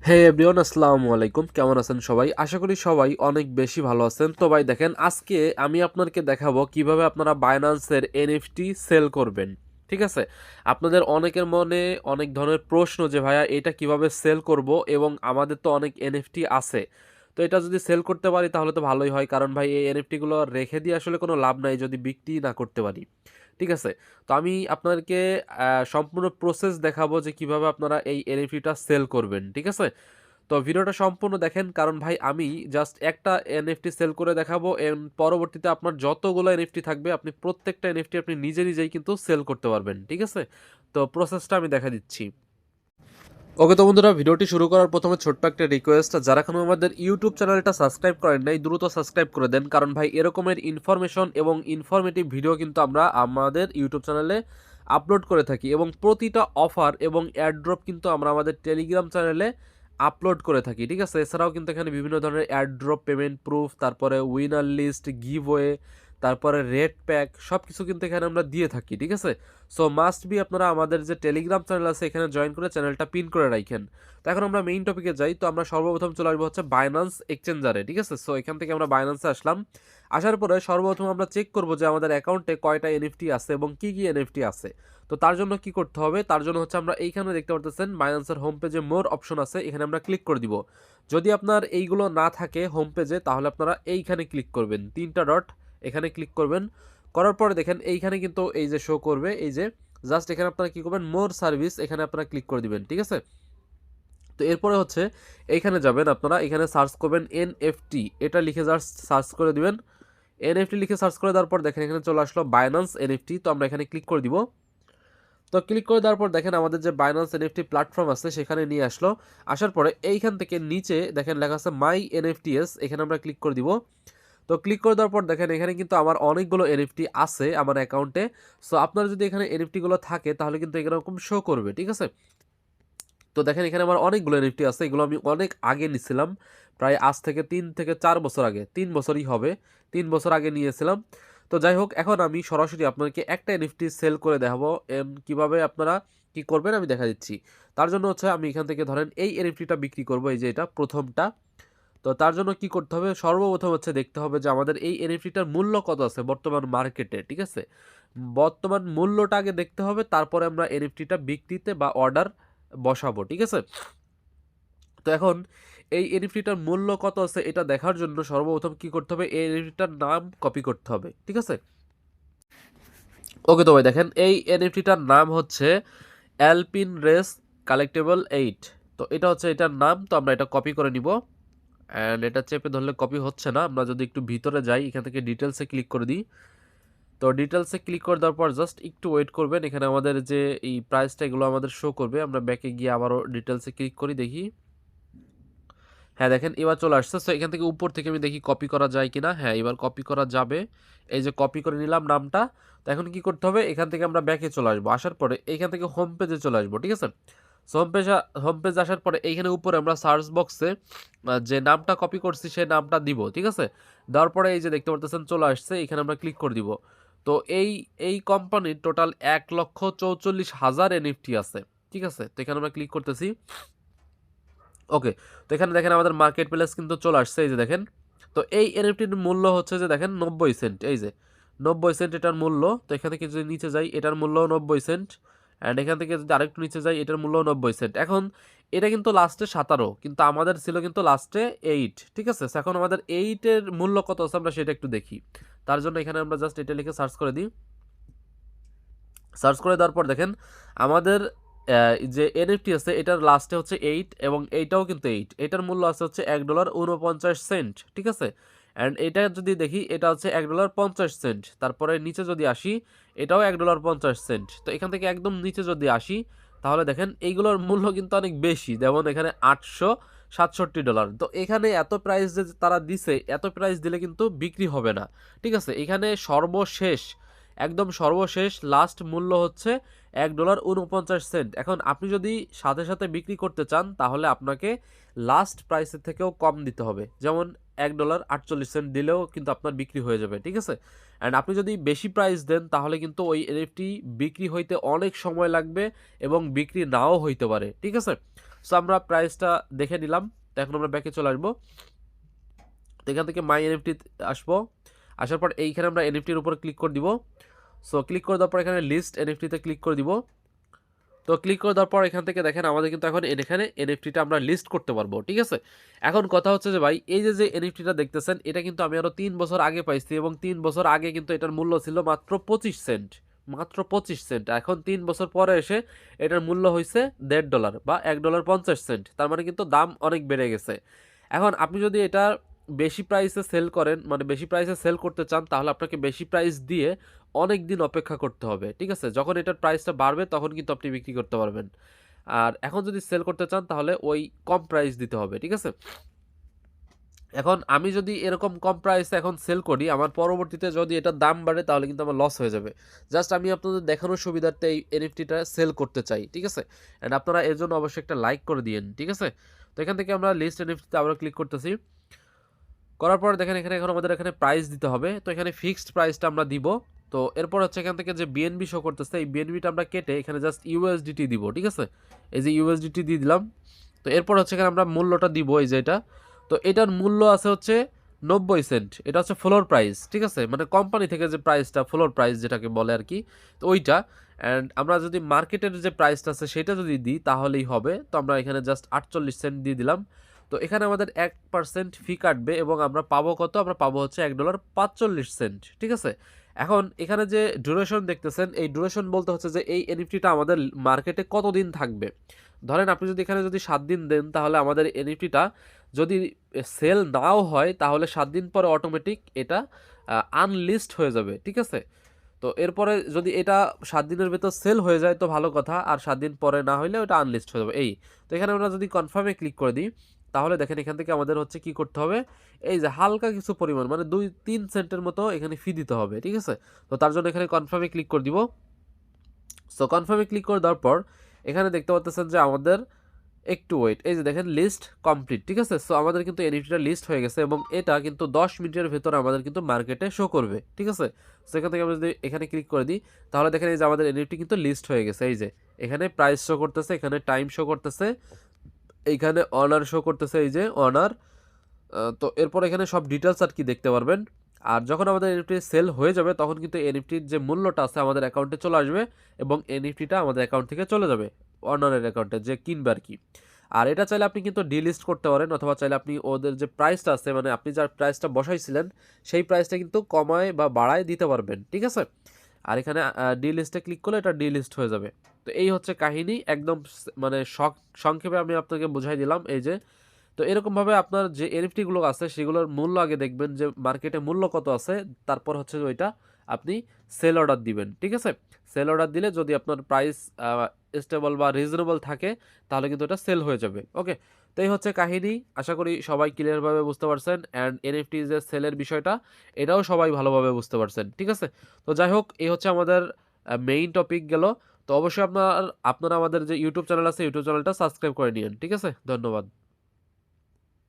হে everyone, আসসালামু আলাইকুম। কেমন আছেন সবাই? আশা করি সবাই অনেক বেশি ভালো আছেন। তো ভাই দেখেন, আজকে আমি আপনাদেরকে দেখাবো কিভাবে আপনারা বাইন্যান্সের এনএফটি সেল করবেন। ঠিক আছে? আপনাদের অনেকের মনে অনেক ধরনের প্রশ্ন যে ভাইয়া এটা কিভাবে সেল করব, এবং আমাদের তো অনেক এনএফটি আছে। তো এটা যদি সেল করতে পারি তাহলে তো ভালোই হয়, কারণ ভাই এই এনএফটিগুলো রেখে দিয়ে আসলে কোনো লাভ নাই যদি বিক্রি না করতে পারি। ঠিক আছে? তো আমি আপনাদেরকে সম্পূর্ণ প্রসেস দেখাবো যে কিভাবে আপনারা এই এনএফটিটা সেল করবেন। ঠিক আছে? তো ভিডিওটা সম্পূর্ণ দেখেন, কারণ ভাই আমি জাস্ট একটা এনএফটি সেল করে দেখাবো, পরবর্তীতে আপনার যতগুলো এনএফটি থাকবে আপনি প্রত্যেকটা এনএফটি আপনি নিজে নিজেই কিন্তু সেল করতে পারবেন। ঠিক আছে? তো প্রসেসটা আমি দেখা দিচ্ছি। ওকে, তো বন্ধুরা, ভিডিওটি শুরু করার প্রথমে ছোট্ট একটা রিকোয়েস্ট, যারা এখনো আমাদের ইউটিউব চ্যানেলটা সাবস্ক্রাইব করেন নাই দ্রুত সাবস্ক্রাইব করে দেন, কারণ ভাই এরকমের ইনফরমেশন এবং ইনফরমেটিভ ভিডিও কিন্তু আমরা আমাদের ইউটিউব চ্যানেলে আপলোড করে থাকি, এবং প্রতিটা অফার এবং অ্যাডড্রপ কিন্তু আমরা আমাদের টেলিগ্রাম চ্যানেলে আপলোড করে থাকি। ঠিক আছে? এছাড়াও কিন্তু এখানে বিভিন্ন ধরনের অ্যাডড্রপ, পেমেন্ট প্রুফ, তারপরে উইনার লিস্ট, গিভওয়ে, তারপরে রেড প্যাক, সব কিছু কিন্তু এখানে আমরা দিয়ে থাকি। ঠিক আছে? সো মাস্ট বি আপনারা আমাদের যে টেলিগ্রাম চ্যানেল আছে এখানে জয়েন করে চ্যানেলটা পিন করে রাখেন। তো এখন আমরা মেইন টপিকে যাই। তো আমরা সর্বপ্রথম চলে আসবো হচ্ছে বাইন্যান্স এক্সচেঞ্জারে। ঠিক আছে? সো এখান থেকে আমরা বাইন্যান্সে আসলাম। আসার পরে সর্বপ্রথম আমরা চেক করব যে আমাদের অ্যাকাউন্টে কয়টা এনএফটি আছে এবং কি কি এনএফটি আছে। তো তার জন্য কি করতে হবে? তার জন্য হচ্ছে আমরা এইখানে দেখতে পারতেছেন বাইন্যান্সের হোম পেজে মোর অপশন আছে, এখানে আমরা ক্লিক করে দিব। যদি আপনার এইগুলো না থাকে হোম পেজে, তাহলে আপনারা এইখানে ক্লিক করবেন, তিনটা ডট এখানে ক্লিক করবেন। করার পরে দেখেন এইখানে কিন্তু এই যে শো করবে, এই যে জাস্ট এখানে আপনারা কি করবেন, মোর সার্ভিস, এখানে আপনারা ক্লিক করে দিবেন। ঠিক আছে? তো এরপরে হচ্ছে এইখানে যাবেন, আপনারা এখানে সার্চ করবেন এনএফটি, এটা লিখে জাস্ট সার্চ করে দিবেন। এনএফটি লিখে সার্চ করে দেওয়ার পর দেখেন এখানে চলে আসলো বাইন্যান্স এনএফটি। তো আমরা এখানে ক্লিক করে দিব। তো ক্লিক করে দেওয়ার পর দেখেন আমাদের যে বাইন্যান্স এনএফটি প্ল্যাটফর্ম আছে সেখানে নিয়ে আসলো। আসার পরে এইখান থেকে নিচে দেখেন লেখা আছে মাই এনএফটিএস, এখানে আমরা ক্লিক করে দিব। তো ক্লিক করে দেওয়ার পর দেখেন এখানে কিন্তু আমার অনেকগুলো এনএফটি আছে আমার অ্যাকাউন্টে। সো আপনার যদি এখানে এনএফটিগুলো থাকে তাহলে কিন্তু এরকম শো করবে। ঠিক আছে? তো দেখেন এখানে আমার অনেকগুলো এনএফটি আছে, এগুলো আমি অনেক আগে নিয়েছিলাম, প্রায় আজ থেকে 3 থেকে 4 বছর আগে, 3 বছরই হবে, 3 বছর আগে নিয়েছিলাম। তো যাই হোক, এখন আমি সরাসরি আপনাকে একটা এনএফটি সেল করে দেখাবো, কিভাবে আপনারা কি করবেন আমি দেখা দিচ্ছি। তার জন্য হচ্ছে আমি এখান থেকে ধরেন এই এনএফটিটা বিক্রি করব, এই যে এটা প্রথমটা। তো তার জন্য কি করতে হবে? সর্বপ্রথম হচ্ছে দেখতে হবে যে আমাদের এই এনএফটিটার মূল্য কত আছে বর্তমান মার্কেটে। ঠিক আছে? বর্তমান মূল্যটা আগে দেখতে হবে, তারপরে আমরা এনএফটিটা বিক্রিতে বা অর্ডার বসাবো। ঠিক আছে? তো এখন এই এনএফটিটার মূল্য কত আছে এটা দেখার জন্য সর্বপ্রথম কি করতে হবে, এই এনএফটিটার নাম কপি করতে হবে। ঠিক আছে? ওকে, তো ভাই দেখেন এই এনএফটিটার নাম হচ্ছে অ্যালপিন রেস কালেক্টেবল 8। তো এটা হচ্ছে এটার নাম। তো আমরা এটা কপি করে নিব, অ্যান্ড এটা চেপে ধরলে কপি হচ্ছে না। আমরা যদি একটু ভিতরে যাই, এখান থেকে ডিটেলসে ক্লিক করে দিই। তো ডিটেলসে ক্লিক করে দেওয়ার পর জাস্ট একটু ওয়েট করবেন, এখানে আমাদের যে এই প্রাইসটা এগুলো আমাদের শো করবে। আমরা ব্যাকে গিয়ে আবারও ডিটেলসে ক্লিক করি, দেখি। হ্যাঁ দেখেন এবার চলে আসছে। সো এখান থেকে উপর থেকে আমি দেখি কপি করা যায় কিনা। হ্যাঁ, এবার কপি করা যাবে। এই যে কপি করে নিলাম নামটা। তো এখন কি করতে হবে, এখান থেকে আমরা ব্যাকে চলে আসবো। আসার পরে এইখান থেকে হোম পেজে চলে আসবো। ঠিক আছে? সো হোম পেজ আসার পরে এইখানে উপরে আমরা সার্চ বক্সে যে নামটা কপি করছি সেই নামটা দিব। ঠিক আছে? দেওয়ার পরে এই যে দেখতে পারতেছেন চলে আসছে, এখানে আমরা ক্লিক করে দিব। তো এই এই কোম্পানির টোটাল 1,44,000 এনএফটি আছে। ঠিক আছে? তো এখানে আমরা ক্লিক করতেছি। ওকে, তো এখানে দেখেন আমাদের মার্কেট প্লেস কিন্তু চলে আসছে, এই যে দেখেন। তো এই এনএফটির মূল্য হচ্ছে যে দেখেন 90 সেন্ট, এই যে 90 সেন্ট এটার মূল্য। তো এখান থেকে যদি নিচে যাই এটার মূল্য 90 সেন্ট, অ্যান্ড এখান থেকে যদি আরেকটু নিচে যাই এটার মূল্য 90 সেন্ট। এখন এটা কিন্তু লাস্টে 17, কিন্তু আমাদের ছিল কিন্তু লাস্টে 8। ঠিক আছে? So এখন আমাদের 8-এর মূল্য কত আছে আমরা সেটা একটু দেখি। তার জন্য এখানে আমরা জাস্ট এটা লিখে সার্চ করে দিই। সার্চ করে দেওয়ার পর দেখেন আমাদের যে এনএফটি আছে এটার লাস্টে হচ্ছে 8, এবং এইটাও কিন্তু 8, এটার মূল্য আছে হচ্ছে $1.49। ঠিক আছে? অ্যান্ড এটা যদি দেখি এটা হচ্ছে $1.50। তারপরে নিচে যদি আসি এটাও $1.50। তো এখান থেকে একদম নিচে যদি আসি তাহলে দেখেন এইগুলোর মূল্য কিন্তু অনেক বেশি, যেমন এখানে $867। তো এখানে এত প্রাইস যে তারা দিছে, এত প্রাইস দিলে কিন্তু বিক্রি হবে না। ঠিক আছে? এখানে সর্বশেষ একদম সর্বশেষ লাস্ট মূল্য হচ্ছে $1.49। এখন আপনি যদি সাথে সাথে বিক্রি করতে চান তাহলে আপনাকে লাস্ট প্রাইসের থেকেও কম দিতে হবে, যেমন $1.48 দিলেও কিন্তু আপনার বিক্রি হয়ে যাবে, ঠিক আছে। অ্যান্ড আপনি যদি বেশি প্রাইস দেন তাহলে কিন্তু ওই এনএফটি বিক্রি হইতে অনেক সময় লাগবে এবং বিক্রি নাও হইতে পারে, ঠিক আছে। সো আমরা প্রাইসটা দেখে নিলাম। তো এখন আমরা ব্যাকে চলে আসবো। তো এখান থেকে মাই এনএফটি আসবো, আসার পর এইখানে আমরা এনএফটির উপর ক্লিক করে দিব। সো ক্লিক করে দেওয়ার পর এখানে লিস্ট এনএফটিতে ক্লিক করে দিব। তো ক্লিক করে দেওয়ার পর এখান থেকে দেখেন আমাদের কিন্তু এখন এখানে এনএফটিটা আমরা লিস্ট করতে পারবো, ঠিক আছে। এখন কথা হচ্ছে যে ভাই এই যে এনএফটিটা দেখতেছেন এটা কিন্তু আমি আরও 3 বছর আগে পাইছি এবং 3 বছর আগে কিন্তু এটার মূল্য ছিল মাত্র 25 সেন্ট, মাত্র 25 সেন্ট। এখন 3 বছর পরে এসে এটার মূল্য হয়েছে $1.50 বা $1.50। তার মানে কিন্তু দাম অনেক বেড়ে গেছে। এখন আপনি যদি এটা বেশি প্রাইসে সেল করেন, মানে বেশি প্রাইসে সেল করতে চান, তাহলে আপনাকে বেশি প্রাইস দিয়ে অনেক দিন অপেক্ষা করতে হবে, ঠিক আছে। যখন এটার প্রাইসটা বাড়বে তখন কিন্তু আপনি বিক্রি করতে পারবেন। আর এখন যদি সেল করতে চান তাহলে ওই কম প্রাইস দিতে হবে, ঠিক আছে। এখন আমি যদি এরকম কম প্রাইসে এখন সেল করি, আমার পরবর্তীতে যদি এটার দাম বাড়ে তাহলে কিন্তু আমার লস হয়ে যাবে। জাস্ট আমি আপনাদের দেখানোর সুবিধার্থে এই এনএফটিটা সেল করতে চাই, ঠিক আছে। অ্যান্ড আপনারা এর জন্য অবশ্যই একটা লাইক করে দিন, ঠিক আছে। তো এখান থেকে আমরা লিস্ট এনএফটিতে আবার ক্লিক করতেছি। করার পর দেখেন এখানে এখন আমাদের এখানে প্রাইস দিতে হবে। তো এখানে ফিক্সড প্রাইসটা আমরা দিব। তো এরপর হচ্ছে এখান থেকে যে বিএনবি শো করতেছে এই বিএনবিটা আমরা কেটে এখানে জাস্ট ইউএসডিটি দিব, ঠিক আছে। এই যে ইউএসডিটি দিয়ে দিলাম। তো এরপর হচ্ছে এখানে আমরা মূল্যটা দিব, এই যে এটা। তো এটার মূল্য আছে হচ্ছে 90 সেন্ট। এটা হচ্ছে ফ্লোর প্রাইস, ঠিক আছে, মানে কোম্পানি থেকে যে প্রাইসটা ফ্লোর প্রাইস যেটাকে বলে আর কি, তো ওইটা। অ্যান্ড আমরা যদি মার্কেটের যে প্রাইসটা আছে সেটা যদি দিই তাহলেই হবে। তো আমরা এখানে জাস্ট 48 সেন্ট দিয়ে দিলাম। তো এখানে আমাদের 1% ফি কাটবে এবং আমরা পাবো কত, আমরা পাবো হচ্ছে $1.45, ঠিক আছে। এখন এখানে যে ডিউরেশন দেখতেছেন এই ডিউরেশন বলতে হচ্ছে যে এই এনএফটিটা আমাদের মার্কেটে কতদিন থাকবে। ধরেন আপনি যদি এখানে যদি 7 দিন দেন তাহলে আমাদের এনএফটিটা যদি সেল নাও হয় তাহলে 7 দিন পরে অটোমেটিক এটা আনলিস্ট হয়ে যাবে, ঠিক আছে। তো এরপরে যদি এটা 7 দিনের ভেতর সেল হয়ে যায় তো ভালো কথা, আর 7 দিন পরে না হইলে ওটা আনলিস্ট হয়ে যাবে এই। তো এখানে আমরা যদি কনফার্মে ক্লিক করে দিই তাহলে দেখেন এখান থেকে আমাদের হচ্ছে কি করতে হবে, এই যে হালকা কিছু পরিমাণ মানে 2-3 সেন্টের মতো এখানে ফি দিতে হবে, ঠিক আছে। তো তার জন্য এখানে কনফার্মে ক্লিক করে দিব। সো কনফার্মে ক্লিক করে দেওয়ার পর এখানে দেখতে পাচ্ছেন যে আমাদের একটু ওয়েট, এই যে দেখেন লিস্ট কমপ্লিট, ঠিক আছে। সো আমাদের কিন্তু এনএফটিটা লিস্ট হয়ে গেছে এবং এটা কিন্তু 10 মিনিটের ভেতরে আমাদের কিন্তু মার্কেটে শো করবে, ঠিক আছে। সো এখান থেকে আমরা যদি এখানে ক্লিক করে দিই তাহলে দেখেন এই যে আমাদের এনএফটি কিন্তু লিস্ট হয়ে গেছে। এই যে এখানে প্রাইস শো করতেছে, এখানে টাইম শো করতেছে, এইখানে অনার শো করতেছে, এই যে অনার। তো এরপর এখানে সব ডিটেলস আর কি দেখতে পারবেন। আর যখন আমাদের এনএফটি সেল হয়ে যাবে তখন কিন্তু এনএফটির যে মূল্যটা আছে আমাদের অ্যাকাউন্টে চলে আসবে এবং এনএফটিটা আমাদের অ্যাকাউন্ট থেকে চলে যাবে অনারের অ্যাকাউন্টে যে কিনবে আর কি। আর এটা চাইলে আপনি কিন্তু ডিলিস্ট করতে পারেন অথবা চাইলে আপনি ওদের যে প্রাইসটা আছে মানে আপনি যার প্রাইসটা বসাইছিলেন সেই প্রাইসটা কিন্তু কমায় বা বাড়ায় দিতে পারবেন, ঠিক আছে। আর এখানে ডিলিস্টে ক্লিক করলে এটা ডিলিস্ট হয়ে যাবে। তো এই হচ্ছে কাহিনী একদম মানে সংক্ষেপে আমি আপনাকে বুঝাই দিলাম এই যে। তো এরকমভাবে আপনার যে এনএফটিগুলো আছে সেগুলোর মূল্য আগে দেখবেন যে মার্কেটে মূল্য কত আছে, তারপর হচ্ছে যে ওইটা আপনি সেল অর্ডার দিবেন, ঠিক আছে। সেল অর্ডার দিলে যদি আপনার প্রাইস স্টেবল বা রিজনেবল থাকে তাহলে কিন্তু এটা সেল হয়ে যাবে, ওকে। তো এই হচ্ছে কাহিনী, আশা করি সবাই ক্লিয়ারভাবে বুঝতে পারছেন। অ্যান্ড এনএফটি যে সেলের বিষয়টা এটাও সবাই ভালোভাবে বুঝতে পারছেন, ঠিক আছে। তো যাই হোক এই হচ্ছে আমাদের মেইন টপিক গেল। তো অবশ্যই আপনারা আমাদের যে ইউটিউব চ্যানেল আছে ইউটিউব চ্যানেলটা সাবস্ক্রাইব করে নিন, ঠিক আছে। ধন্যবাদ।